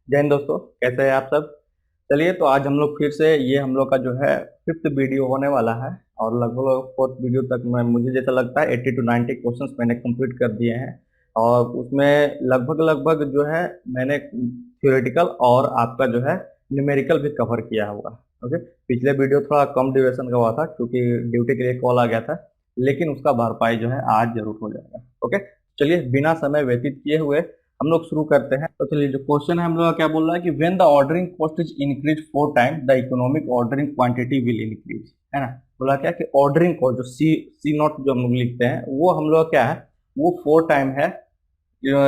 जय हिंद दोस्तों, कैसे हैं आप सब। चलिए, तो आज हम लोग फिर से ये हम लोग का जो है फिफ्थ वीडियो होने वाला है। और लगभग फोर्थ वीडियो तक मैं मुझे जैसा लगता है 80 to 90 क्वेश्चंस मैंने कंप्लीट कर दिए हैं। और उसमें लगभग लगभग जो है मैंने थ्योरेटिकल और आपका जो है न्यूमेरिकल भी कवर किया हुआ। ओके, पिछले वीडियो थोड़ा कम ड्यूरेशन का हुआ था क्योंकि ड्यूटी के लिए कॉल आ गया था, लेकिन उसका भरपाई जो है आज जरूर हो जाएगा। ओके, चलिए बिना समय व्यतीत किए हुए हम लोग शुरू करते हैं। तो चलिए, जो क्वेश्चन है हम लोग का क्या बोल रहा है कि when the ordering cost is increase 4 time the economic ordering quantity will increase. है ना, बोला क्या कि ऑर्डरिंग कॉस्ट जो सी नॉट जो हम लोग लिखते हैं वो हम लोग क्या है, वो 4 टाइम है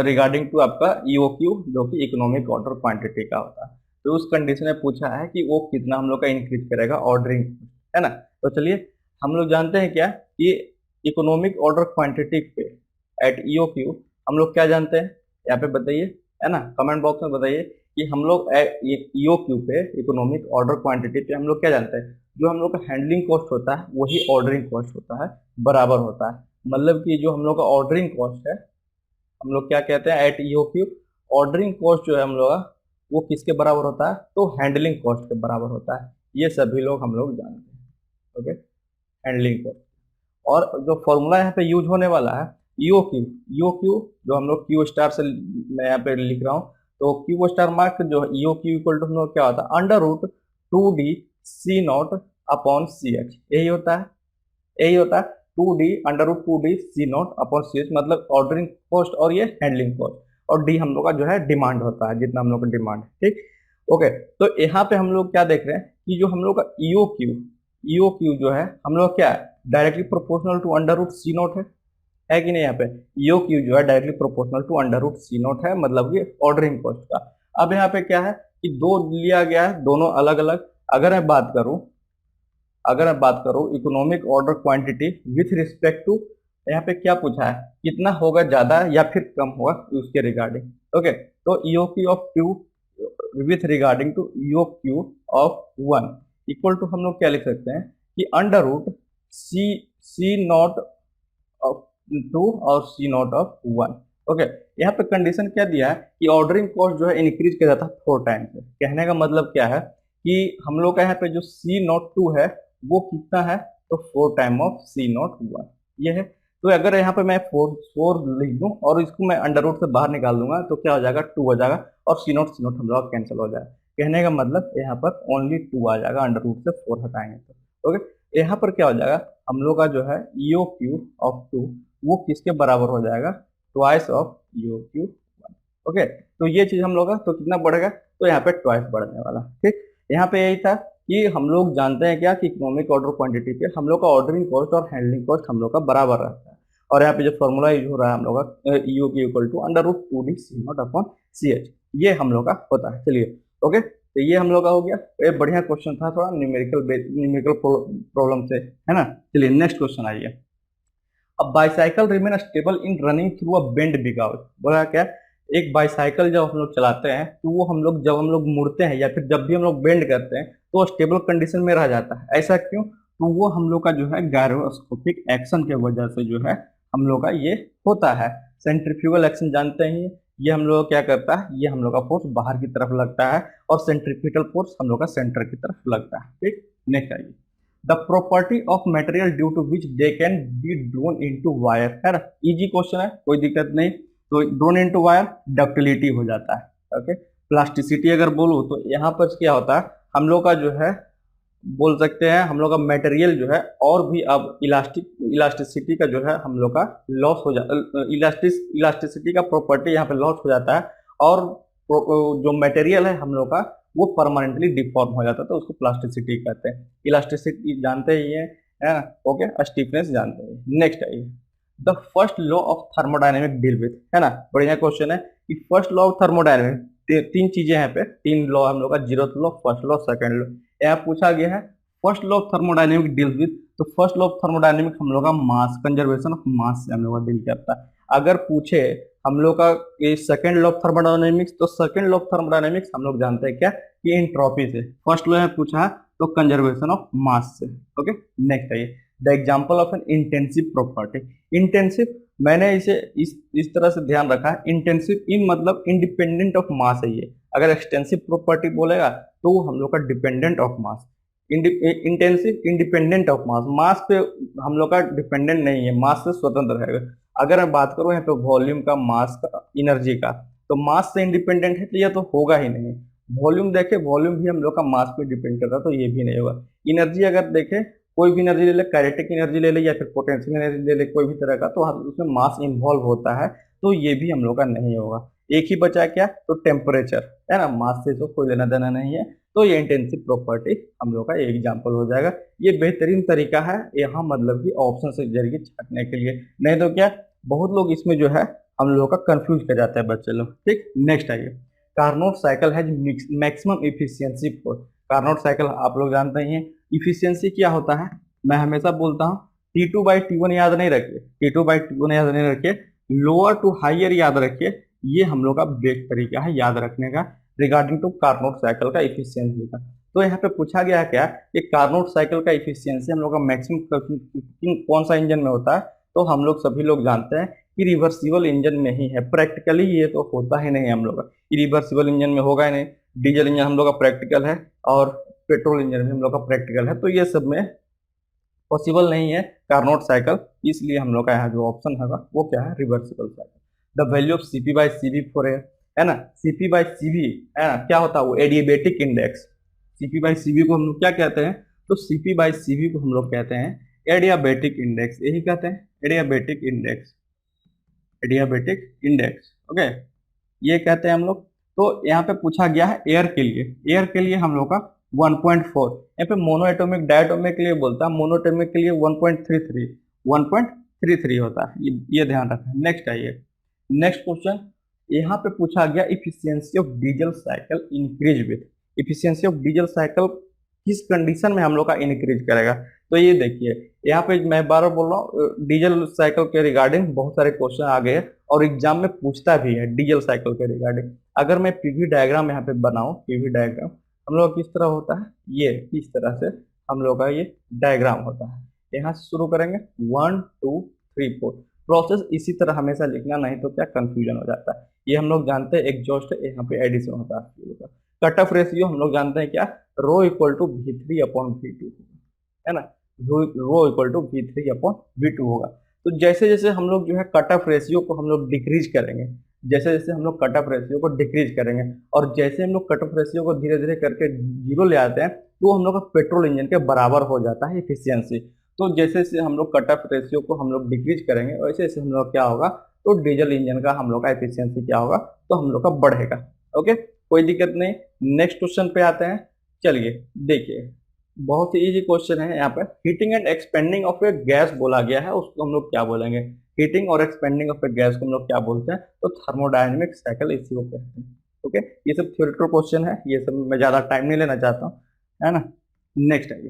रिगार्डिंग टू आपका ईओक्यू जो कि इकोनॉमिक ऑर्डर क्वांटिटी का होता है। तो उस कंडीशन में पूछा है कि वो कितना हम लोग का इंक्रीज करेगा ऑर्डरिंग, है ना। तो चलिए, हम लोग जानते हैं क्या कि इकोनॉमिक ऑर्डर क्वांटिटी पे एट ईओक्यू हम लोग क्या जानते हैं, यहाँ पे बताइए, है ना, कमेंट बॉक्स में बताइए कि हम लोग ईओक्यू पे इकोनॉमिक ऑर्डर क्वांटिटी पे हम लोग क्या जानते हैं। जो हम लोग का हैंडलिंग कॉस्ट होता है वही ऑर्डरिंग कॉस्ट होता है, बराबर होता है। मतलब कि जो हम लोग का ऑर्डरिंग कॉस्ट है हम लोग क्या कहते हैं एट ईओक्यू, ऑर्डरिंग कॉस्ट जो है हम लोग का वो किसके बराबर होता है, तो हैंडलिंग कॉस्ट के बराबर होता है। ये सभी लोग हम लोग जानते हैं। Okay, handling cost. और जो फॉर्मूला यहाँ पे यूज होने वाला है ईओ क्यू, ईओ क्यू जो हम लोग क्यू स्टार से मैं यहाँ पे लिख रहा हूँ, तो क्यू स्टार मार्क जो ईओ क्यू इक्वल टू हम लोग क्या होता है, under root 2D C not upon C H. यही होता है, यही होता है 2D C not upon C H, मतलब ऑर्डरिंग कॉस्ट और ये हैंडलिंग कॉस्ट। और डी हम लोग का जो है डिमांड होता है, जितना हम लोग का डिमांड है। ठीक, ओके। तो यहाँ पे हम लोग क्या देख रहे हैं कि जो हम लोग का ईओ क्यू, ईओ क्यू जो है हम लोग क्या है directly proportional to under root C not है कि नहीं। यहाँ पे ईओ क्यू जो है directly proportional to under root C not है, मतलब कि ऑर्डरिंग कॉस्ट का। अब यहाँ पे क्या है कि दो लिया गया है, दोनों अलग अलग। अगर मैं बात करूं, अगर मैं बात करूं economic order quantity with respect to, यहाँ पे क्या पूछा है, कितना होगा ज्यादा या फिर कम होगा उसके रिगार्डिंग। ओके, तो EO Q of Q with regarding to EO Q of 1 equal to हम लोग क्या लिख सकते हैं कि under root C C not of 2 और सी नॉट ऑफ 1। ओके, यहाँ पे कंडीशन क्या दिया है कि ऑर्डरिंग कॉस्ट जो है इंक्रीज किया जाता है 4 टाइम से। कहने का मतलब क्या है कि हम लोग का यहाँ पे जो सी नॉट 2 है वो कितना है, तो 4 टाइम ऑफ सी नॉट 1 ये है। तो अगर यहाँ पे मैं 4 लिख दूं और इसको मैं अंडर रूट से बाहर निकाल दूंगा तो क्या हो जाएगा, 2 हो जाएगा, और सी नोट हम लोग कैंसिल हो जाएगा। कहने का मतलब यहाँ पर ओनली 2 आ जाएगा, अंडर रूट से 4 हटाएंगे तो। ओके, यहाँ पर क्या हो जाएगा, हम लोग का जो है ईओ क्यू ऑफ 2 वो किसके बराबर हो जाएगा, twice of EO Q 1। Okay, तो ये चीज हम लोग का तो कितना बढ़ेगा, तो यहाँ पे ट्वाइस बढ़ने वाला। ठीक, यहाँ पे यही था कि हम लोग जानते हैं क्या कि इकोनॉमिक ऑर्डर क्वांटिटी पे हम लोग का ऑर्डरिंग कॉस्ट और हैंडलिंग कॉस्ट हम लोग का बराबर रहता है। और यहाँ पे जो फॉर्मूला यूज हो रहा है हम लोग का ईओ की equal to under root 2D C not upon C H, ये हम लोग का होता है। चलिए, ओके, तो ये हम लोग का हो गया। ये बढ़िया क्वेश्चन था, थोड़ा न्यूमेरिकल प्रॉब्लम से, है ना। चलिए नेक्स्ट क्वेश्चन आइए। अब bicycle remain stable in running through a bend बिगाव। बोला क्या, एक बाईसाइकिल जब हम लोग चलाते हैं तो वो हम लोग जब हम लोग मुड़ते हैं या फिर जब भी हम लोग बेंड करते हैं तो स्टेबल कंडीशन में रह जाता है। ऐसा क्यों, तो वो हम लोग का जो है गायरोस्कोपिक एक्शन के वजह से जो है हम लोग का ये होता है। सेंट्रीफ्यूगल एक्शन जानते हैं, ये हम लोग क्या करता है, ये हम लोग का फोर्स बाहर की तरफ लगता है और सेंट्रीफ्यूगल फोर्स हम लोग का सेंटर की तरफ लगता है। ठीक, नेक्स्ट आइए। The property of material due to which they can be drawn into wire, है ना, इजी क्वेश्चन है, कोई दिक्कत नहीं। तो ड्रोन इनटू वायर डक्टिलिटी हो जाता है। ओके, प्लास्टिसिटी अगर बोलूं तो यहाँ पर क्या होता है, हम लोग का जो है बोल सकते हैं हम लोग का मटेरियल जो है और भी अब इलास्टिसिटी का जो है हम लोग का लॉस हो जाता, इलास्टिसिटी का प्रॉपर्टी यहाँ पे लॉस हो जाता है। और जो मटेरियल है हम लोग का वो परमानेंटली डिफॉर्म हो जाता है, तो उसको प्लास्टिसिटी कहते हैं। इलास्टिसिटी जानते ही है ना। ओके, स्टीफनेस जानते हैं। नेक्स्ट आइए, the first law of thermodynamic deal with, है ना, बढ़िया क्वेश्चन है कि फर्स्ट लॉ ऑफ थर्मोडायनेमिक, तीन चीजें यहाँ पे, तीन लॉ हम लोग का, zeroth law, first law, second law. यहाँ पूछा गया है first law of thermodynamic deal with, तो फर्स्ट लॉ ऑफ थर्मोडायनेमिक हम लोग का मास, कंजर्वेशन ऑफ मास से हम लोग का डील करता है। अगर पूछे हम लोग का ये सेकंड लॉ ऑफ थर्मोडायनेमिक्स, तो सेकंड लॉ ऑफ थर्मोडायनेमिक्स हम लोग जानते हैं क्या कि एंट्रोपी से। फर्स्ट लॉ है पूछा है तो कंजर्वेशन ऑफ मास से। ओके, नेक्स्ट आइए, the example of N intensive property. Intensive मैंने इसे इस तरह से ध्यान रखा है, इंटेंसिव इन मतलब इंडिपेंडेंट ऑफ मास है ये। अगर एक्सटेंसिव प्रॉपर्टी बोलेगा तो वो हम लोग का dependent of mass, intensive independent of mass, mass पे हम लोग का डिपेंडेंट नहीं है, मास से स्वतंत्र है। अगर मैं बात करूं यहाँ पे वॉल्यूम का, मास का, एनर्जी का, तो मास से इंडिपेंडेंट है तो ये तो होगा ही नहीं। वॉल्यूम देखे, वॉल्यूम भी हम लोग का मास पे डिपेंड करता है, तो ये भी नहीं होगा। एनर्जी अगर देखें, कोई भी एनर्जी ले ले, काइनेटिक एनर्जी ले ले या फिर पोटेंशियल एनर्जी ले ले, कोई भी तरह का, तो उसमें मास इन्वॉल्व होता है, तो ये भी हम लोग का नहीं होगा। एक ही बचा क्या, तो टेम्परेचर है ना, मास से तो कोई लेना देना नहीं है, तो ये इंटेंसिव प्रॉपर्टी हम लोग का एग्जाम्पल हो जाएगा। ये बेहतरीन तरीका है यहाँ मतलब कि ऑप्शन से जरिए छाटने के लिए, नहीं तो क्या बहुत लोग इसमें जो है हम लोग का कंफ्यूज कर जाता है बच्चे लोग। ठीक, नेक्स्ट आइए, Carnot cycle has maximum efficiency for. Carnot cycle आप लोग जानते ही हैं, इफिशियंसी क्या होता है, मैं हमेशा बोलता हूँ T2/T1 याद नहीं रखिए, T2/T1 याद नहीं रखिए, लोअर टू हाइयर याद रखिए, ये हम लोग का बेस्ट तरीका है याद रखने का रिगार्डिंग टू कार्नोट साइकिल का इफिशियंसी का। तो यहाँ पे पूछा गया क्या कि कार्नोट साइकिल का इफिशियंसी हम लोग का मैक्सिमम कौन सा इंजन में होता है, तो हम लोग सभी लोग जानते हैं कि रिवर्सिबल इंजन में ही है। प्रैक्टिकली ये तो होता ही नहीं हम लोग का, रिवर्सिबल इंजन में होगा ही नहीं। डीजल इंजन हम लोग का प्रैक्टिकल है और पेट्रोल इंजन भी हम लोग का प्रैक्टिकल है, तो ये सब में पॉसिबल नहीं है कार्नोट साइकिल, इसलिए हम लोग का यहाँ जो ऑप्शन होगा वो क्या है, reversible cycle. The value of CP/CV for है ना, CP/CV है ना, क्या होता है वो, एडियाबेटिक इंडेक्स। CP/CV को हम लोग क्या कहते हैं, तो CP/CV को हम लोग कहते हैं एडियाबेटिक इंडेक्स, यही कहते हैं adiabatic index, adiabatic index. Okay, ये कहते हैं हम लोग। तो यहाँ पे पूछा गया है एयर के लिए, एयर के लिए हम लोग का 1.4, यहाँ पे मोनोएटोमिक डायटोमिक के लिए बोलता है, मोनोएटोमिक के लिए 1.33 होता है, ये ध्यान रखना। नेक्स्ट आइए, नेक्स्ट क्वेश्चन, यहाँ पे पूछा गया efficiency of diesel cycle increase with, efficiency of diesel cycle किस कंडीशन में हम लोग का इंक्रीज करेगा। तो ये देखिए यहाँ पे मैं बार बार बोल रहा हूँ, डीजल साइकिल के रिगार्डिंग बहुत सारे क्वेश्चन आ गए और एग्जाम में पूछता भी है डीजल साइकिल के रिगार्डिंग। अगर मैं पीवी डायग्राम यहाँ पे बनाऊं, पीवी डायग्राम हम लोग किस तरह होता है, ये इस तरह से हम लोग का ये डायग्राम होता है। यहाँ से शुरू करेंगे 1 2 3 4, प्रोसेस इसी तरह हमेशा लिखना, नहीं तो क्या कंफ्यूजन हो जाता है। ये हम लोग जानते हैं एग्जॉस्ट है, यहाँ पे एडिशन होता है। कट ऑफ रेशियो हम लोग जानते हैं क्या, रो इक्वल टू V3/V2 है ना, रो इक्वल टू V3/V2 होगा। तो जैसे जैसे हम लोग जो है कट ऑफ रेशियो को हम लोग डिक्रीज करेंगे, जैसे जैसे हम लोग कट ऑफ रेशियो को डिक्रीज करेंगे और जैसे हम लोग कट ऑफ रेशियो को धीरे धीरे करके जीरो ले आते हैं, तो हम लोग का पेट्रोल इंजन के बराबर हो जाता है इफिशियंसी। तो जैसे जैसे हम लोग कट ऑफ रेशियो को हम लोग डिक्रीज करेंगे वैसे जैसे हम लोग क्या होगा, तो डीजल इंजन का हम लोग का एफिशिएंसी क्या होगा, तो हम लोग का बढ़ेगा। ओके, कोई दिक्कत नहीं। नेक्स्ट क्वेश्चन पे आते हैं, चलिए देखिए, बहुत ही इजी क्वेश्चन है। यहाँ पे heating and expanding of A gas बोला गया है, उसको हम लोग क्या बोलेंगे, हीटिंग और एक्सपेंडिंग ऑफ ए गैस को हम लोग क्या बोलते हैं, तो थर्मोडायनेमिक साइकिल इसी को कहते हैं। ओके, ये सब थ्योरेटिकल क्वेश्चन है, ये सब मैं ज्यादा टाइम नहीं लेना चाहता हूँ, है ना। नेक्स्ट आइए,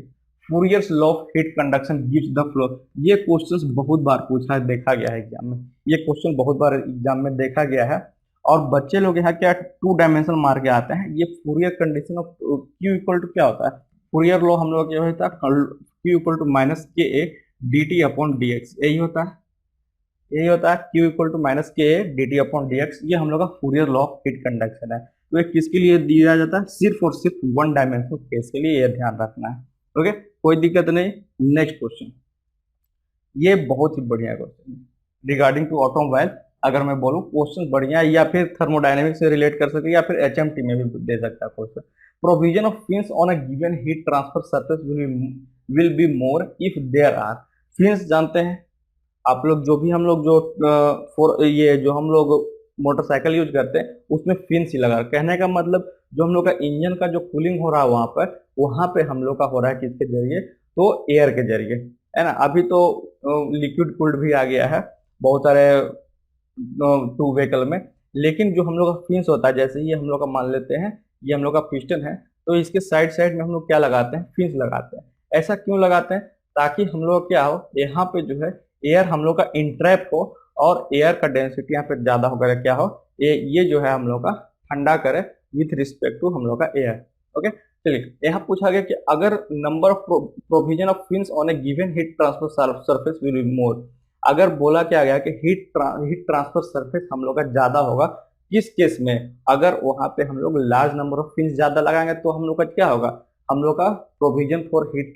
Fourier's law of heat conduction gives the flow. ये क्वेश्चंस बहुत बार पूछा है, देखा गया है एग्जाम में, ये क्वेश्चन बहुत बार एग्जाम में देखा गया है और बच्चे लोग यहाँ क्या 2 डायमेंशनल मार के आते हैं। ये Fourier condition of Q equal to क्या होता है, फूरियर लॉ हम लोग क्या होता है, Q equal to -KA dt/dx, यही होता है, यही होता है Q equal to -KA dt/dx। ये हम लोग का Fourier law of heat conduction है। तो ये किसके लिए दिया जाता है, सिर्फ और सिर्फ 1 डायमेंशनल केस के लिए, ये ध्यान रखना है। ओके, कोई दिक्कत नहीं। नेक्स्ट क्वेश्चन, ये बहुत ही बढ़िया क्वेश्चन है रिगार्डिंग टू ऑटोमोबाइल। अगर मैं बोलूं क्वेश्चन बढ़िया है, या फिर थर्मोडायनेमिक से रिलेट कर सकते, या फिर HMT में भी दे सकता है question. Provision of fins on a given heat transfer surface will be more if there are, fins जानते हैं आप लोग, जो भी हम लोग जो ये जो हम लोग मोटरसाइकिल यूज करते हैं उसमें फिन्स ही लगा। कहने का मतलब जो हम लोग का इंजन का जो कूलिंग हो रहा है वहां पे हम लोग का हो रहा है किसके जरिए, तो एयर के जरिए, है ना। अभी तो लिक्विड कूल्ड भी आ गया है बहुत सारे 2 व्हीकल में, लेकिन जो हम लोग का फिन्स होता है, जैसे ये हम लोग का मान लेते हैं, ये हम लोग का पिस्टन है, तो इसके साइड साइड में हम लोग क्या लगाते हैं, फिन्स लगाते हैं। ऐसा क्यों लगाते हैं, ताकि हम लोग क्या हो, यहाँ पे जो है एयर हम लोग का इंट्रैप हो और एयर का डेंसिटी यहाँ पे ज्यादा होकर क्या हो, ये जो है हम लोग का ठंडा करे विथ रिस्पेक्ट टू हम लोग का एयर। ओके, चलिए यहाँ पूछा गया कि अगर number of provision of fins on A given heat transfer surface will be मोर, अगर बोला क्या गया कि हीट ट्रांसफर सरफेस हम लोग का ज्यादा होगा, किस केस में? अगर वहां पे हम लोग लार्ज नंबर ऑफ फिन्स ज्यादा लगाएंगे तो हम लोग का क्या होगा, हम लोग का provision for heat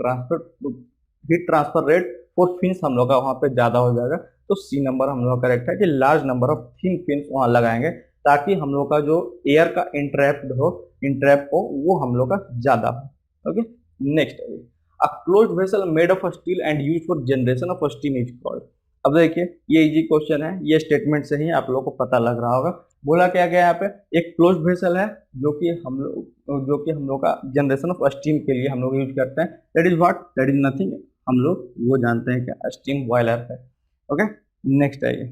transfer rate for fins हम लोग का वहां पे ज्यादा हो जाएगा। तो सी नंबर हम लोग का करेक्ट है कि large number of thin fins वहां लगाएंगे ताकि हम लोग का जो एयर का इंट्रैप हो वो हम लोग का ज्यादा हो। ओके, नेक्स्ट है a closed vessel made of steel and used for generation of steam is called. अब देखिए ये इजी क्वेश्चन है, ये स्टेटमेंट से ही आप लोगों को पता लग रहा होगा। बोला क्या गया यहाँ पे, एक क्लोज्ड वेसल है जो कि हम लोग का जनरेशन ऑफ स्टीम के लिए हम लोग यूज करते हैं। That is what, that is nothing, हम लोग वो जानते हैं कि स्टीम बॉयलर है। ओके, नेक्स्ट है ये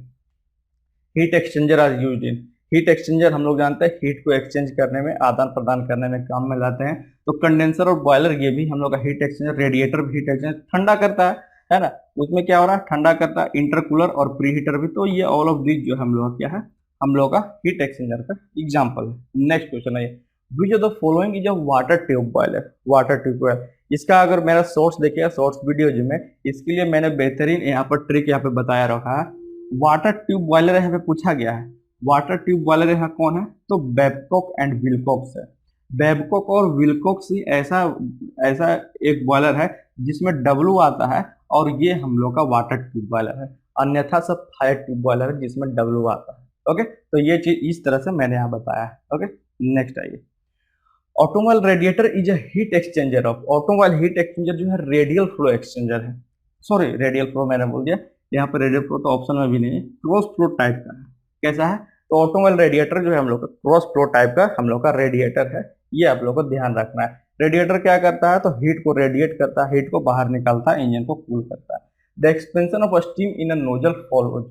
heat exchanger are used in. Heat exchanger हम लोग जानते हैं हीट को एक्सचेंज करने में, आदान प्रदान करने में काम में लाते हैं। तो कंडेंसर और बॉयलर ये भी हम लोग का हीट एक्सचेंजर, रेडिएटर भी हीट एक्सचेंजर ठंडा करता है ना, उसमें क्या हो रहा है, ठंडा करता है। इंटरकूलर और प्री हीटर भी, तो ये ऑल ऑफ दिस जो हम लोग क्या है, हम लोग का हीट एक्सचेंजर का एग्जाम्पल है। नेक्स्ट क्वेश्चन है which of the following is a water tube boiler. Water tube boiler, इसका अगर मेरा सोर्स देखिएगा, सोर्स वीडियो जो में, इसके लिए मैंने बेहतरीन यहाँ पर ट्रिक यहाँ पे बताया रखा है। वाटर ट्यूब बॉयलर यहाँ पे पूछा गया है, वाटर ट्यूब बॉयलर यहाँ कौन है, तो बेबकॉक एंड विल्कोक्स है। बेबकॉक और विल्कोक्स ही ऐसा एक बॉयलर है जिसमें डब्लू आता है, और ये हम लोग का वाटर ट्यूब बॉयलर है। अन्यथा सब फायर ट्यूब बॉयलर है जिसमें डब्लू आता है। ओके, तो ये चीज इस तरह से मैंने यहाँ बताया है। ओके, नेक्स्ट आइए automobile radiator is a heat exchanger of. Automobile heat exchanger जो है रेडियल फ्लो एक्सचेंजर है, सॉरी रेडियल फ्लो मैंने बोल दिया, यहाँ पर रेडियल फ्लो तो ऑप्शन में भी नहीं है, क्रॉस फ्लो टाइप का है। कैसा है, तो ऑटोमोबाइल रेडिएटर जो है हम लोग का क्रॉस फ्लो टाइप का हम लोग का रेडिएटर है, ये आप लोग को ध्यान रखना है। रेडिएटर क्या करता है, तो हीट को रेडिएट करता है, हीट को बाहर निकालता है, इंजन को कूल करता है। The expansion of steam in a nozzle follows.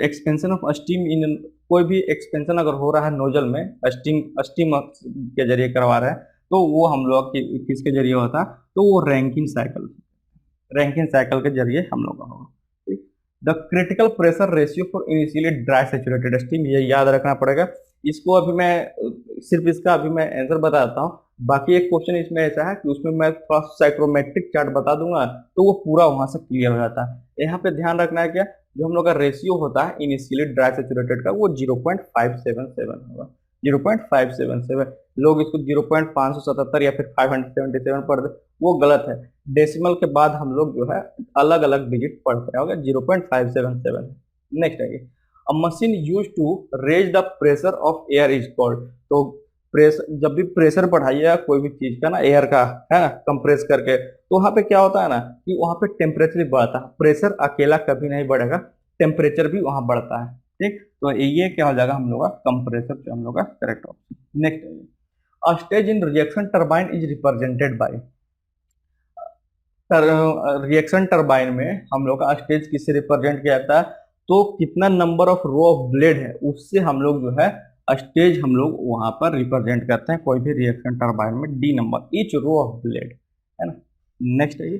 Expansion of steam in, कोई भी एक्सपेंशन अगर हो रहा है नोजल में, स्टीम के जरिए करवा रहे हैं, तो वो हम लोग किसके जरिए होता है, तो वो रैंकिन साइकिल के जरिए हम लोग का होगा। The critical pressure ratio for initially dry saturated steam, ये याद रखना पड़ेगा। इसको अभी मैं सिर्फ इसका अभी मैं आंसर बताता हूँ, बाकी एक क्वेश्चन इसमें ऐसा है कि उसमें मैं थोड़ा साइक्रोमेट्रिक चार्ट बता दूंगा तो वो पूरा वहां से क्लियर हो जाता है। यहाँ पे ध्यान रखना है क्या, जो हम लोग का रेशियो होता है इनिशियली ड्राई सैचुरेटेड का, वो 0.577 होगा। 0.577, लोग इसको 0.577 या फिर 577 पढ़ दे, वो गलत है। डेसिमल के बाद हम लोग जो है अलग अलग डिजिट पढ़ते हैं। 0.577। नेक्स्ट है a machine use to raise the pressure of air is called. तो प्रेशर, जब भी प्रेशर बढ़ाइएगा कोई भी चीज का ना, एयर का है ना, कंप्रेस करके, तो वहां पे क्या होता है ना कि वहां पे टेम्परेचर भी बढ़ता है। प्रेशर अकेला कभी नहीं बढ़ेगा, टेम्परेचर भी वहां बढ़ता है। ठीक, तो ये क्या हो जाएगा हम लोग का कंप्रेसर, जो हम लोग का correct option. Next a stage in reaction turbine is represented by. Reaction turbine में हम लोग का स्टेज किससे रिप्रेजेंट किया जाता है, तो कितना number of row of blade है उससे हम लोग जो है स्टेज हम लोग वहां पर रिप्रेजेंट करते हैं कोई भी रिएक्शन टरबाइन में। D number, each row of blade, है ना। नेक्स्ट है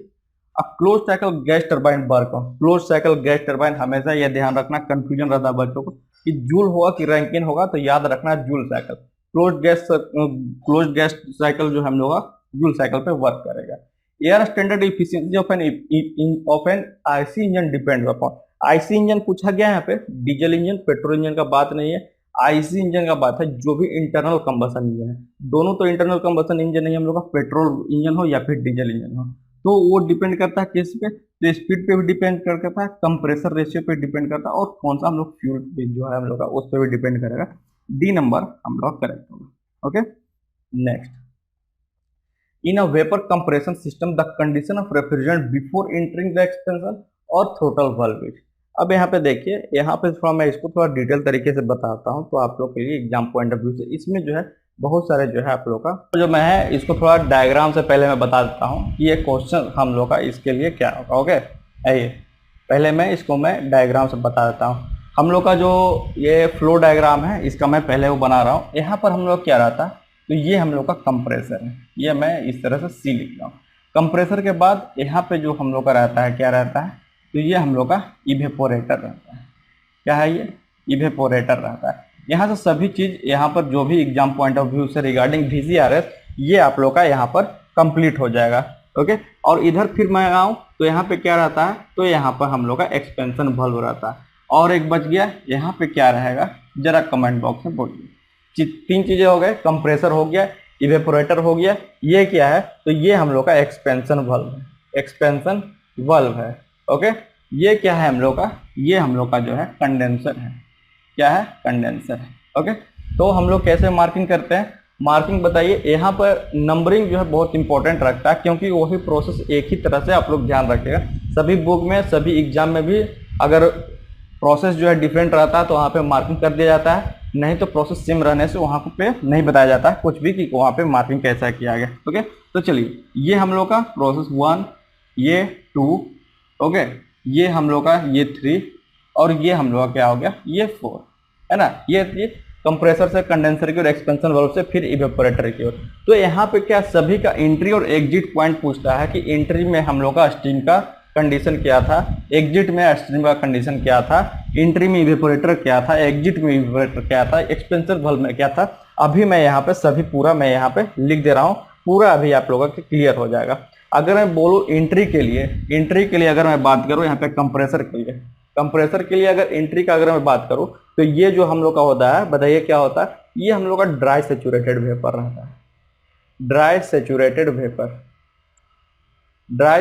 a close cycle gas turbine work. Close cycle gas turbine, हमेशा यह ध्यान रखना, कंफ्यूजन रहता है बच्चों को कि जूल होगा कि रैंकिन होगा, तो याद रखना joule cycle. Close gas cycle जो हम लोग जूल साइकिल पे वर्क करेगा। Air standard efficiency of an IC engine depends upon. IC engine पूछा गया यहाँ पे, डीजल इंजन पेट्रोल इंजन का बात नहीं है, आईसी इंजन का बात है, जो भी इंटरनल कंबशन इंजन है। दोनों तो इंटरनल कंबशन इंजन नहीं हम लोग का, पेट्रोल इंजन हो या फिर डीजल इंजन हो, तो वो डिपेंड करता है किस पे, तो स्पीड पे भी डिपेंड करता है, कंप्रेसर रेशियो पे डिपेंड करता है, और कौन सा हम लोग फ्यूल जो है हम लोग का उस पर भी डिपेंड करेगा। डी नंबर हम लोग करेक्ट होगा। Okay, next in a vapour compression system the condition of refrigerant before entering the expansion और थ्रोटल वाल्व इज। अब यहाँ पे देखिए, यहाँ पे थोड़ा मैं इसको थोड़ा डिटेल तरीके से बताता हूँ, तो आप लोग के लिए एग्जाम पॉइंट ऑफ व्यू से इसमें जो है बहुत सारे जो है आप लोग का जो मैं है इसको थोड़ा डायग्राम से पहले मैं बता देता हूँ कि ये क्वेश्चन हम लोग का इसके लिए क्या होगा। ओके, आइए पहले मैं इसको मैं डायग्राम से बता देता हूँ। हम लोग का जो ये फ्लो डायग्राम है इसका मैं पहले वो बना रहा हूँ। यहाँ पर हम लोग क्या रहता है, तो ये हम लोग का कंप्रेसर है, ये मैं इस तरह से सी लिख रहा हूँ। कंप्रेसर के बाद यहाँ पे जो हम लोग का रहता है, क्या रहता है, तो ये हम लोग का इवेपोरेटर रहता है। क्या है ये, इवेपोरेटर रहता है। यहाँ से सभी चीज यहाँ पर जो भी एग्जाम पॉइंट ऑफ व्यू से रिगार्डिंग VCRS, ये आप लोग का यहाँ पर कंप्लीट हो जाएगा। ओके, और इधर फिर मैं आऊँ तो यहाँ पे क्या रहता है, तो यहाँ पर हम लोग का एक्सपेंशन वाल्व रहता है। और एक बच गया, यहाँ पे क्या रहेगा जरा कमेंट बॉक्स में बोलिए। 3 चीजें हो गए, कंप्रेसर हो गया, इवेपोरेटर हो गया, ये क्या है, तो ये हम लोग का एक्सपेंशन वाल्व है, एक्सपेंशन वाल्व है। ओके, ये क्या है हम लोग का, ये हम लोग का जो है कंडेंसर है। क्या है, कंडेंसर है। ओके, तो हम लोग कैसे मार्किंग करते हैं, मार्किंग बताइए। यहाँ पर नंबरिंग जो है बहुत इंपॉर्टेंट रखता है, क्योंकि वही प्रोसेस एक ही तरह से आप लोग ध्यान रखिएगा। सभी बुक में, सभी एग्जाम में भी अगर प्रोसेस जो है डिफरेंट रहता है तो वहाँ पे मार्किंग कर दिया जाता है, नहीं तो प्रोसेस सेम रहने से वहाँ पे नहीं बताया जाता है कुछ भी कि वहाँ पे मार्किंग कैसा किया गया। ओके, तो चलिए ये हम लोग का प्रोसेस 1, ये 2, ओके, ये हम लोग का ये 3, और ये हम लोग का क्या हो गया, ये 4, है ना। ये कंप्रेसर से, कंडेंसर की और एक्सपेंशन वाल्व से फिर इवेपोरेटर की ओर। तो यहाँ पे क्या सभी का एंट्री और एग्जिट पॉइंट पूछता है कि एंट्री में हम लोग का स्टीम का कंडीशन क्या था, एग्जिट में स्टीम का कंडीशन क्या था, एंट्री में इवेपोरेटर क्या था, एग्जिट में इवेपोरेटर क्या था, एक्सपेंशन वाल्व में क्या था। अभी मैं यहाँ पे सभी पूरा मैं यहाँ पे लिख दे रहा हूँ, पूरा अभी आप लोगों का क्लियर हो जाएगा। अगर मैं बोलूँ एंट्री के लिए अगर मैं बात करूँ यहाँ पे कंप्रेसर के लिए अगर एंट्री का अगर मैं बात करूँ तो ये जो हम लोग का होता है, बताइए क्या होता है, ये हम लोग का ड्राई सेचुरेटेड वेपर रहता है। Dry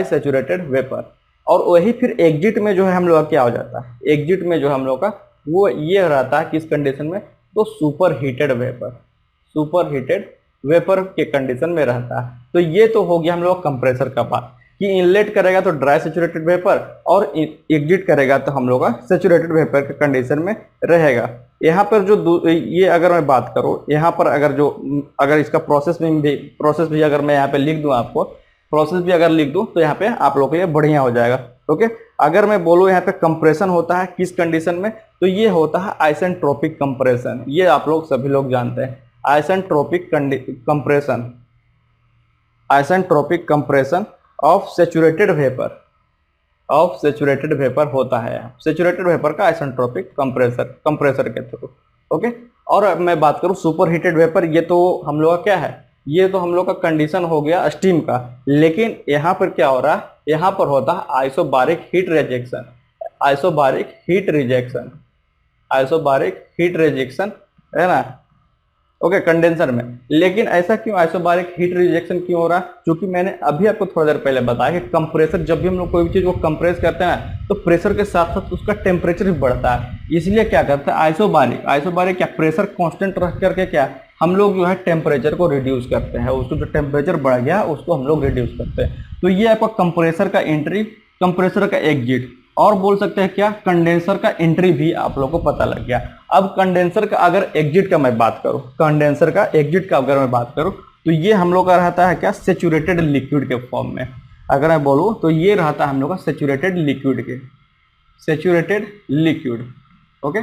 saturated vapour. और वही फिर एग्जिट में जो है हम लोग का क्या हो जाता है, एग्जिट में जो हम लोग का वो ये रहता है किस कंडीशन में, तो सुपर हीटेड वेपर के कंडीशन में रहता है। तो ये तो हो गया हम लोग कंप्रेसर का बात कि इनलेट करेगा तो ड्राई सेचुरेटेड वेपर और एग्जिट करेगा तो हम लोग का सेचुरेटेड वेपर के कंडीशन में रहेगा। यहाँ पर जो ये अगर मैं बात करूँ, यहाँ पर अगर इसका प्रोसेस भी अगर मैं यहाँ पे लिख दूँ आपको, प्रोसेस भी अगर लिख दूँ तो यहाँ पे आप लोग के लिए बढ़िया हो जाएगा। ओके, अगर मैं बोलूँ यहाँ पे कंप्रेशन होता है किस कंडीशन में, तो ये होता है आइसेंट्रोपिक कंप्रेशन। ये आप लोग सभी लोग जानते हैं, isentropic compression of saturated vapour होता है। सेचुरेटेड वेपर का आइसेंट्रोपिक कंप्रेसर के थ्रू। ओके, और अब मैं बात करूं सुपर हीटेड वेपर, ये तो हम लोग का क्या है, ये तो हम लोग का कंडीशन हो गया स्टीम का। लेकिन यहाँ पर क्या हो रहा है, यहाँ पर होता है आइसोबारिक हीट रिजेक्शन, है ना। ओके, कंडेंसर में। लेकिन ऐसा क्यों आइसोबारिक हीट रिजेक्शन क्यों हो रहा है, क्योंकि मैंने अभी आपको थोड़ी देर पहले बताया कि कंप्रेसर, जब भी हम लोग कोई भी चीज को कंप्रेस करते हैं ना, तो प्रेशर के साथ साथ उसका टेम्परेचर भी बढ़ता है। इसलिए क्या करते हैं, आइसोबारिक क्या, प्रेशर कांस्टेंट रख करके क्या हम लोग जो है टेम्परेचर को रिड्यूस करते हैं, उसको जो टेम्परेचर बढ़ गया उसको हम लोग रिड्यूस करते हैं। तो ये आपका कंप्रेसर का एंट्री, कंप्रेसर का एग्जिट, और बोल सकते हैं क्या, कंडेंसर का एंट्री भी आप लोग को पता लग गया। अब कंडेंसर का अगर एग्जिट का मैं बात करूं, कंडेंसर का एग्जिट का अगर मैं बात करूं, तो ये हम लोग का रहता है क्या, सेचुरेटेड लिक्विड के फॉर्म में। अगर मैं बोलूं तो ये रहता है हम लोग का सेचुरेटेड लिक्विड। ओके,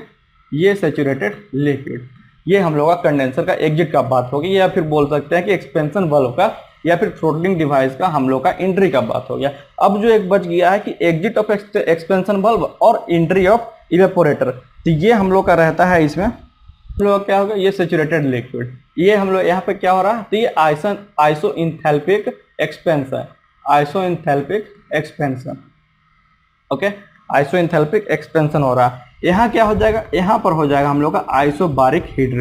ये सेचुरेटेड लिक्विड, ये हम लोग का कंडेंसर का एग्जिट का बात होगी, या फिर बोल सकते हैं कि एक्सपेंशन वाल्व का या फिर थ्रोटलिंग डिवाइस का हम लोग का एंट्री का बात हो गया। अब जो एक बच गया है कि एग्जिट ऑफ एक्सपेंशन वाल्व और एंट्री ऑफ इवेपोरेटर, तो ये हम लोग का रहता है। इसमें हम लोग क्या होगा, ये सेचुरेटेड लिक्विड, ये हम लोग यहाँ पे क्या हो रहा है, तो ये आइसोइंथैल्पिक एक्सपेंशन, ओके, आइसोइंथैल्पिक एक्सपेंशन हो रहा है। यहाँ क्या हो जाएगा, यहाँ पर हो जाएगा हम लोग का आइसोबारिक हीट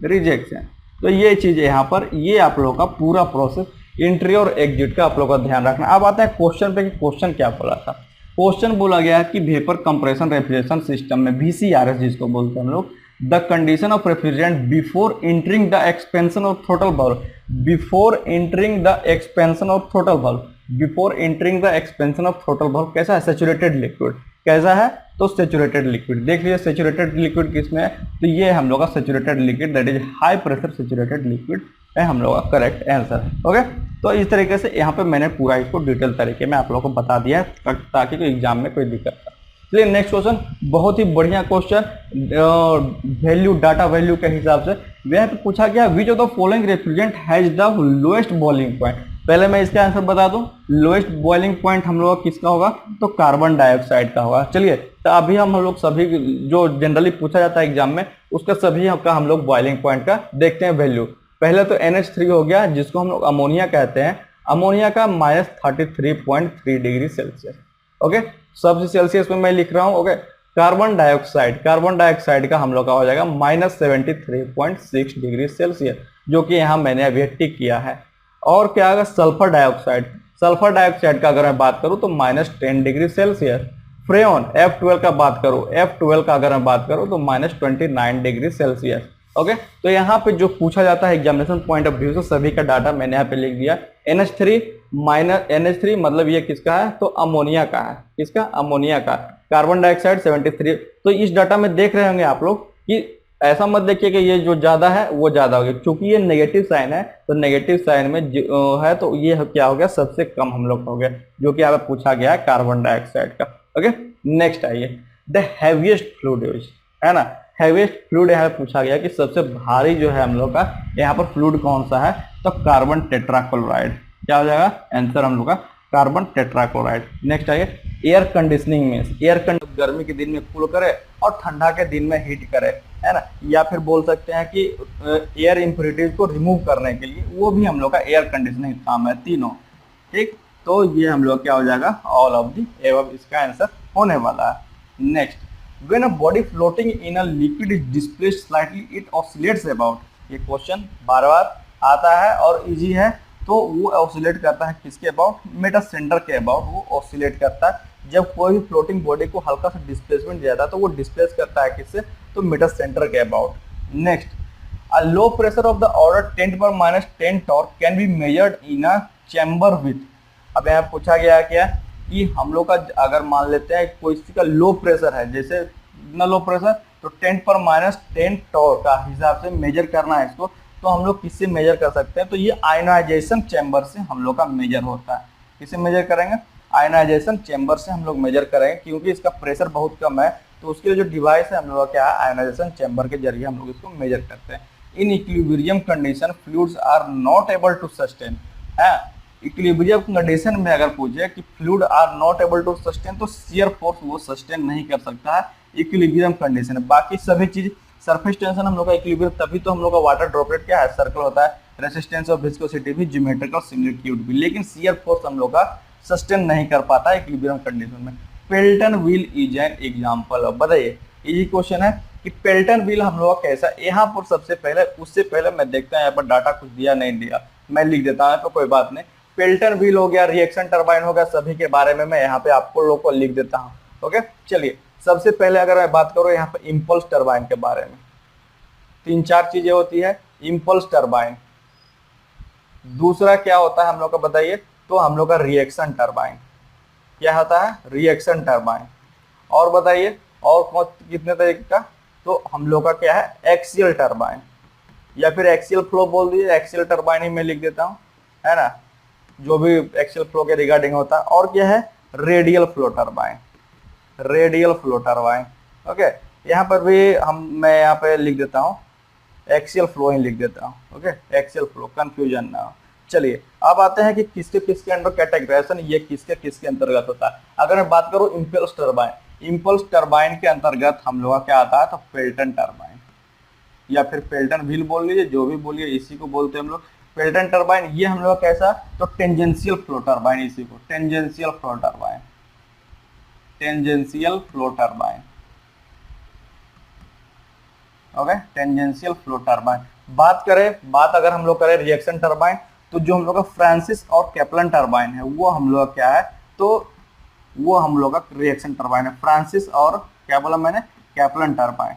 रिजेक्शन। तो ये चीज यहाँ पर, ये आप लोगों का पूरा प्रोसेस एंट्री और एग्जिट का आप लोगों का ध्यान रखना। अब आता है क्वेश्चन पे कि क्वेश्चन क्या बोला था। क्वेश्चन बोला गया कि वेपर कंप्रेशन रेफ्रिजरेशन सिस्टम में VCRS जिसको बोलते हैं हम लोग, the condition of refrigerant before entering the expansion of throttle valve, before entering the expansion of throttle valve कैसा है, सेचुरेटेड लिक्विड। कैसा है, तो सेचुरेटेड लिक्विड। देख लीजिए सेचुरेटेड लिक्विड किसमें है, तो ये हम लोग का saturated liquid, that is high pressure saturated liquid है हम लोग का करेक्ट आंसर। ओके, तो इस तरीके से यहाँ पे मैंने पूरा इसको डिटेल तरीके में आप लोगों को बता दिया है ताकि कोई एग्जाम में कोई दिक्कत ना। चलिए नेक्स्ट क्वेश्चन, बहुत ही बढ़िया क्वेश्चन, वैल्यू, डाटा वैल्यू के हिसाब से वह पे पूछा गया, which of the following refrigerant has the lowest boiling point. पहले मैं इसका आंसर बता दूं, लोएस्ट बॉइलिंग पॉइंट हम लोग किसका होगा, तो कार्बन डाइऑक्साइड का होगा। चलिए, तो अभी हम लोग सभी जो जनरली पूछा जाता है एग्जाम में, उसका सभी का हम लोग बॉइलिंग पॉइंट का देखते हैं वैल्यू। पहले तो NH3 हो गया, जिसको हम लोग अमोनिया कहते हैं। अमोनिया का -33.3 डिग्री सेल्सियस। ओके, सबसे सेल्सियस में मैं लिख रहा हूँ। ओके, कार्बन डाइऑक्साइड का हम लोग का हो जाएगा -73.6 डिग्री सेल्सियस, जो कि यहाँ मैंने अभी टिक किया है। और क्या होगा, सल्फर डाइऑक्साइड का अगर मैं बात करूँ तो -10 डिग्री सेल्सियस। फ्रेन F12 का बात करूँ, F12 का अगर मैं बात करूँ तो -29 डिग्री सेल्सियस। ओके, तो यहाँ पे जो पूछा जाता है एग्जामिनेशन पॉइंट ऑफ व्यू से, सभी का डाटा मैंने यहाँ पे लिख दिया। NH3 मतलब ये किसका है, तो अमोनिया का है। किसका, अमोनिया का। Carbon dioxide 73। तो इस डाटा में देख रहे होंगे आप लोग कि ऐसा मत देखिए कि ये जो ज्यादा है वो ज्यादा हो गया, क्योंकि ये नेगेटिव साइन है, तो नेगेटिव साइन में है तो ये क्या हो गया, सबसे कम हम लोग का हो गया, जो कि यहाँ पे पूछा गया है कार्बन डाइऑक्साइड का। ओके, नेक्स्ट आइए, द हैवीएस्ट फ्लूइड यूज, है ना। हैवीएस्ट फ्लूइड यहाँ पे पूछा गया कि सबसे भारी जो है हम लोग का यहाँ पर फ्लूइड कौन सा है, तो कार्बन टेट्राक्लोराइड। क्या हो जाएगा आंसर हम लोग का, कार्बन टेट्राक्लोराइड। नेक्स्ट आइए, एयर कंडीशनिंग में, गर्मी के दिन में कूल करे और ठंडा के दिन में हीट करे, है ना। या फिर बोल सकते हैं कि एयर इम्प्योरिटीज को रिमूव करने के लिए, वो भी हम लोग का एयर कंडीशनिंग काम है, तीनों। ठीक, तो ये हम लोग क्या हो जाएगा, ऑल ऑफ दी एबव इसका आंसर होने वाला है। Next, when a body floating in a liquid is displaced slightly it oscillates about. ये क्वेश्चन बार बार आता है और इजी है। तो वो ऑसिलेट करता है किसके अबाउट, मेटा सेंटर के अबाउट वो ऑसिलेट करता है। जब कोई भी फ्लोटिंग बॉडी को हल्का सा डिस्प्लेसमेंट दिया जाता है तो वो डिस्प्लेस करता है किससे, तो मेटा सेंटर के about. Next, a low pressure of the order 10⁻10 torque can be measured in a chamber with. अब यहाँ पूछा गया है क्या कि हम लोग का अगर मान लेते हैं कोई किसी का लो प्रेशर है, जैसे इतना लो प्रेशर, तो 10⁻10 टॉर्क का हिसाब से मेजर करना है इसको, तो हम लोग किससे मेजर कर सकते हैं, तो ये आयनाइजेशन चैम्बर से हम लोग का मेजर होता है। किससे मेजर करेंगे, आयनाइजेशन चैम्बर से हम लोग मेजर करेंगे, क्योंकि इसका प्रेशर बहुत कम है, तो उसके लिए जो डिवाइस है हम लोग का क्या है, आयनाइजेशन चैम्बर के जरिए हम लोग इसको मेजर करते हैं। In equilibrium condition fluids are not able to sustain, है। इक्विलिब्रियम कंडीशन में अगर पूछे कि fluid are not able to sustain, तो शियर फोर्स वो सस्टेन नहीं कर सकता है इक्विलिब्रियम कंडीशन है। बाकी सभी चीज, सरफेस टेंशन हम लोग का इक्विलिब्रियम, तभी तो हम लोग का वाटर ड्रॉपलेट क्या है, सर्कल होता है, रेसिस्टेंस और विस्कोसिटी भी, ज्योमेट्रिकल सिमिलिट्यूड भी, लेकिन शियर फोर्स हम लोग का सस्टेन नहीं कर पाता है इक्विलिब्रियम कंडीशन में। Pelton wheel is an example of, बताइए इजी क्वेश्चन है कि पेल्टन व्हील हम लोग का कैसा। यहाँ पर सबसे पहले, उससे पहले मैं देखता हूँ यहाँ पर डाटा कुछ दिया नहीं दिया, मैं लिख देता हूँ तो कोई बात नहीं। पेल्टन व्हील हो गया, रिएक्शन टरबाइन हो गया, सभी के बारे में मैं यहाँ पे आपको लोग को लिख देता हूँ। ओके, चलिए सबसे पहले अगर मैं बात करूँ यहाँ पे इम्पल्स टरबाइन के बारे में, 3-4 चीजें होती है इम्पल्स टरबाइन। दूसरा क्या होता है हम लोग का बताइए, तो हम लोग का रिएक्शन टरबाइन। क्या होता है, रिएक्शन टरबाइन। और बताइए और कितने तरीके का, तो हम लोग का क्या है, एक्सियल टरबाइन, या फिर एक्सियल फ्लो बोल दीजिए, एक्सियल टरबाइन ही मैं लिख देता हूँ, है ना, जो भी एक्सियल फ्लो के रिगार्डिंग होता है। और क्या है, radial flow turbine, radial flow turbine. Okay, यहाँ पर भी मैं यहाँ पे लिख देता हूँ एक्सियल फ्लो ही लिख देता हूँ। ओके, एक्सियल फ्लो, कंफ्यूजन ना हो। चलिए अब आते हैं कि किसके किसके अंडर कैटेगराइजेशन, ये किसके किसके अंतर्गत होता है। अगर मैं बात करूँ इम्पल्स टरबाइन, इम्पल्स टरबाइन के अंतर्गत हम लोग का क्या आता है, तो पेल्टन टरबाइन, या फिर पेल्टन व्हील बोल लीजिए, जो भी बोलिए, इसी को बोलते हैं हम लोग पेल्टन टरबाइन। ये हम लोग कैसा, तो टेंजेंशियल फ्लो टरबाइन, इसी को tangential flow turbine, tangential flow turbine. Okay, tangential flow turbine. बात अगर हम लोग करें रिएक्शन टरबाइन, तो जो हम लोग का फ्रांसिस और कैप्लन टरबाइन है, वो हम लोग का क्या है, तो वो हम लोग का रिएक्शन टरबाइन है। फ्रांसिस और क्या बोला मैंने, कैप्लन टरबाइन,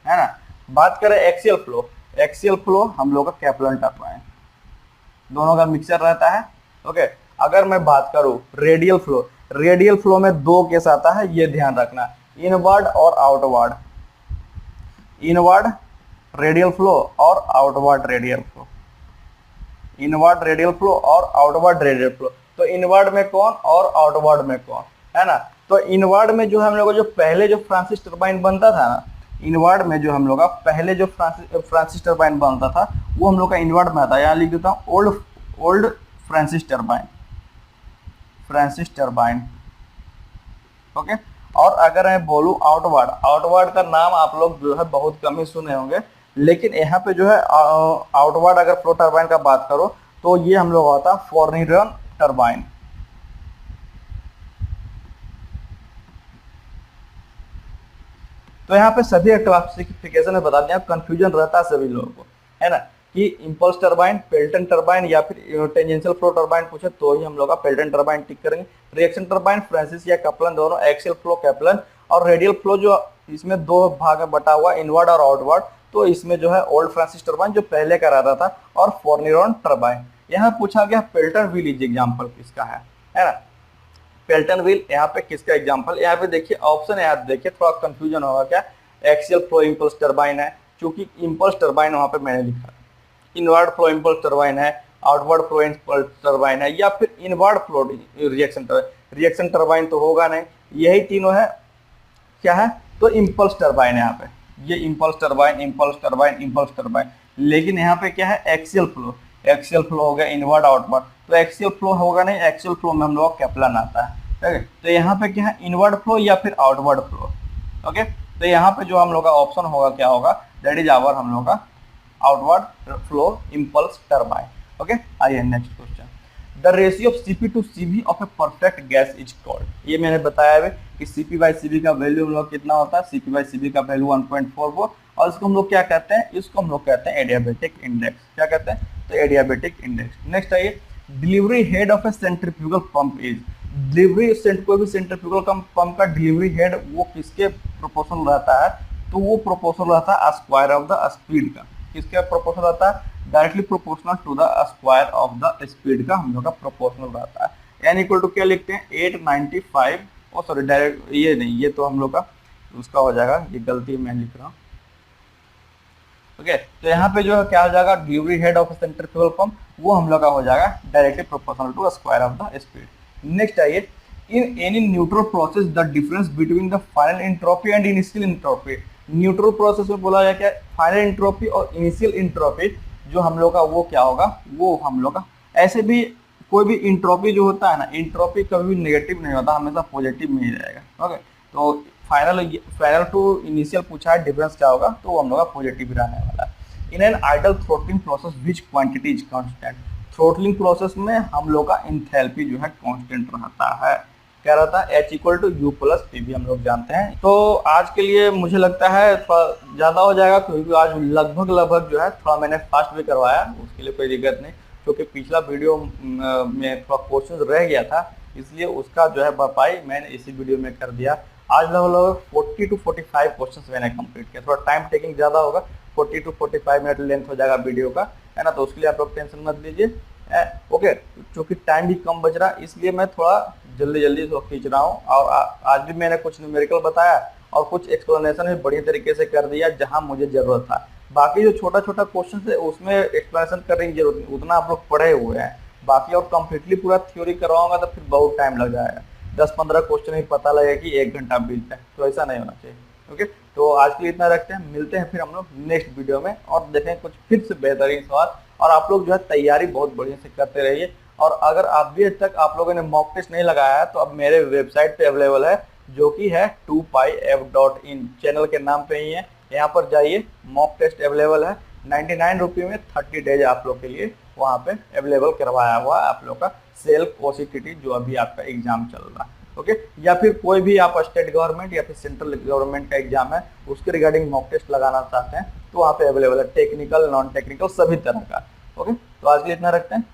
है ना। बात करें एक्सियल फ्लो, एक्सियल फ्लो हम लोग का कैप्लन टरबाइन, दोनों का मिक्सचर रहता है। ओके, अगर मैं बात करूं रेडियल फ्लो, रेडियल फ्लो में 2 केस आता है, ये ध्यान रखना, इनवर्ड और आउटवर्ड, इनवर्ड रेडियल फ्लो और outward radial flow, inward radial flow और आउटवर्ड रेडियल फ्लो। तो इनवर्ड में कौन और आउटवर्ड में कौन, है ना। तो इनवर्ड में जो हम लोग जो पहले जो फ्रांसिस टरबाइन बनता था ना, इनवर्ड में जो हम लोग का पहले जो फ्रांसिस टरबाइन बनता था, वो हम लोग का इनवर्ड में आता है। यहाँ लिख देता हूँ old Francis turbine, Francis turbine. Okay, और अगर मैं बोलूँ आउटवर्ड, आउटवर्ड का नाम आप लोग जो है बहुत कम ही सुने होंगे, लेकिन यहाँ पे जो है आउटवर्ड अगर फ्लो टरबाइन का बात करो तो ये हम लोग होता है फोर्निरॉन टरबाइन। तो यहाँ पे सभी क्लासिफिकेशन में बता दें, कंफ्यूजन रहता है सभी लोगों को, है ना, कि इंपल्स टरबाइन, पेल्टन टरबाइन या फिर टेंजेंशियल फ्लो टरबाइन पूछे तो ही हम लोग का पेल्टन टरबाइन टिक करेंगे। रिएक्शन टरबाइन फ्रांसिस या कैप्लन दोनों, एक्सियल फ्लो कैप्लन, और रेडियल फ्लो जो इसमें दो भाग में बटा हुआ, इनवर्ड और आउटवर्ड, तो इसमें जो है ओल्ड फ्रांसिस टरबाइन जो पहले का रहता था, और फोर्निरॉन टरबाइन। यहाँ पूछा गया पेल्टन व्हील एग्जाम्पल किसका है ना, पेल्टन व्हील यहाँ पे किसका एग्जांपल, यहाँ पे देखिए ऑप्शन है, देखिए थोड़ा कंफ्यूजन होगा क्या, एक्सियल फ्लो इंपल्स टरबाइन है, क्योंकि इंपल्स टरबाइन वहां पे मैंने लिखा, इनवर्ड फ्लो इंपल्स टरबाइन है, आउटवर्ड फ्लो इंपल्स टरबाइन है, या फिर इनवर्ड फ्लो रिएक्शन टरबाइन तो होगा नहीं, यही तीनों है, क्या है, तो इंपल्स टरबाइन है यहाँ पे, ये impulse turbine, impulse turbine, impulse turbine. लेकिन यहाँ पे क्या है, एक्सियल फ्लो हो गया, इनवर्ड आउटवर्ड, तो एक्सियल फ्लो होगा नहीं, एक्सियल फ्लो में हम लोग कैप्लन आता है, ठीक है। तो यहाँ पे क्या है, इनवर्ड फ्लो या फिर आउटवर्ड फ्लो, ओके। तो यहाँ पे जो हम लोग का ऑप्शन होगा क्या होगा, दैट इज आवर हम लोग का outward flow impulse turbine, okay. आइए next question, the ratio of CP to CV of a perfect gas is called, ये मैंने बताया है कि सीपी बाई सीवी का वैल्यू हम लोग कितना होता है, सीपी बाई सीवी का वैल्यू 1.44, और इसको हम लोग क्या कहते हैं, इसको हम लोग कहते हैं एडियाबेटिक इंडेक्स, क्या कहते हैं, तो एडियाबेटिक इंडेक्स। नेक्स्ट आइए, delivery head of A centrifugal pump is, कोई भी सेंट्रीफ्यूगल पंप का डिलीवरी हेड वो किसके प्रोपोर्शनल रहता है, तो वो प्रोपोर्शनल रहता है स्क्वायर ऑफ द स्पीड का, किसके प्रोपोर्शनल रहता है, directly proportional to the square of the speed का हम लोग का प्रोपोर्शनल रहता है। एन इक्वल टू क्या लिखते हैं, 895, और सॉरी डायरेक्ट ये नहीं, ये तो हम लोग का उसका हो जाएगा, ये गलती मैं लिख रहा हूँ, ओके। तो यहाँ पे जो है क्या हो जाएगा, delivery head of centrifugal pump वो हम लोग का हो जाएगा directly proportional to square of the speed. Next आइए, in any neutral process the difference between the final entropy and initial entropy, neutral process में बोला जाए क्या, फाइनल एंट्रोपी और इनिशियल एंट्रोपी जो हम लोग का वो क्या होगा, वो हम लोग का, ऐसे भी कोई भी इंट्रोपी जो होता है ना, इंट्रोपी कभी भी नेगेटिव नहीं होता, हमेशा पॉजिटिव में ही रहेगा, ओके। तो फाइनल टू इनिशियल पूछा है डिफरेंस क्या होगा, तो वो हम लोग का पॉजिटिव रहने वाला है। In an ideal throttling process which quantity is constant, throttling process में हम लोग का इंथैल्पी जो है कांस्टेंट रहता है, क्या रहता है, H equal to U plus P भी हम लोग जानते हैं। तो आज के लिए मुझे लगता है थोड़ा ज़्यादा हो जाएगा, क्योंकि आज लगभग जो है थोड़ा मैंने फास्ट भी करवाया, उसके लिए कोई दिक्कत नहीं, क्योंकि पिछला वीडियो में थोड़ा क्वेश्चन रह गया था, इसलिए उसका जो है भरपाई मैंने इसी वीडियो में कर दिया। आज लगभग 40 टू 45 क्वेश्चन मैंने कंप्लीट किया, थोड़ा टाइम टेकिंग ज़्यादा होगा, 40 टू 45 मिनट लेंथ हो जाएगा वीडियो का, है ना, तो उसके लिए आप लोग टेंशन मत लीजिए, ओके। क्योंकि टाइम भी कम बच रहा, इसलिए मैं थोड़ा जल्दी इसको खींच रहा हूँ, और आज भी मैंने कुछ न्यूमेरिकल बताया और कुछ एक्सप्लेनेशन भी बढ़िया तरीके से कर दिया जहां मुझे जरूरत था। बाकी जो छोटा क्वेश्चन है उसमें एक्सप्लेनेशन करने की जरूरत नहीं, उतना आप लोग पढ़े हुए हैं, बाकी और कंप्लीटली पूरा थ्योरी करवाऊंगा तो फिर बहुत टाइम लग जाएगा, 10-15 क्वेश्चन ही पता लगेगा कि 1 घंटा बीत जाए, तो ऐसा नहीं होना चाहिए, ओके। तो आज के लिए इतना रखते हैं, मिलते हैं फिर हम लोग नेक्स्ट वीडियो में, और देखें कुछ फिर से बेहतरीन सवाल, और आप लोग जो है तैयारी बहुत बढ़िया से करते रहिए। और अगर आप भी अब तक आप लोगों ने मॉक टेस्ट नहीं लगाया है, तो अब मेरे वेबसाइट पे अवेलेबल है, जो कि है 2pif.in, चैनल के नाम पे ही है, यहाँ पर जाइए, मॉक टेस्ट अवेलेबल है 99 रुपये में, 30 डेज आप लोग के लिए वहाँ पे अवेलेबल करवाया हुआ है आप लोग का सेल्फ ओसीटीटी, जो अभी आपका एग्जाम चल रहा है, ओके। या फिर कोई भी आप स्टेट गवर्नमेंट या फिर सेंट्रल गवर्नमेंट का एग्जाम है, उसके रिगार्डिंग मॉक टेस्ट लगाना चाहते हैं, तो वहाँ पे अवेलेबल है, टेक्निकल, नॉन टेक्निकल, सभी तरह का, ओके। तो आज के लिए इतना रखते हैं।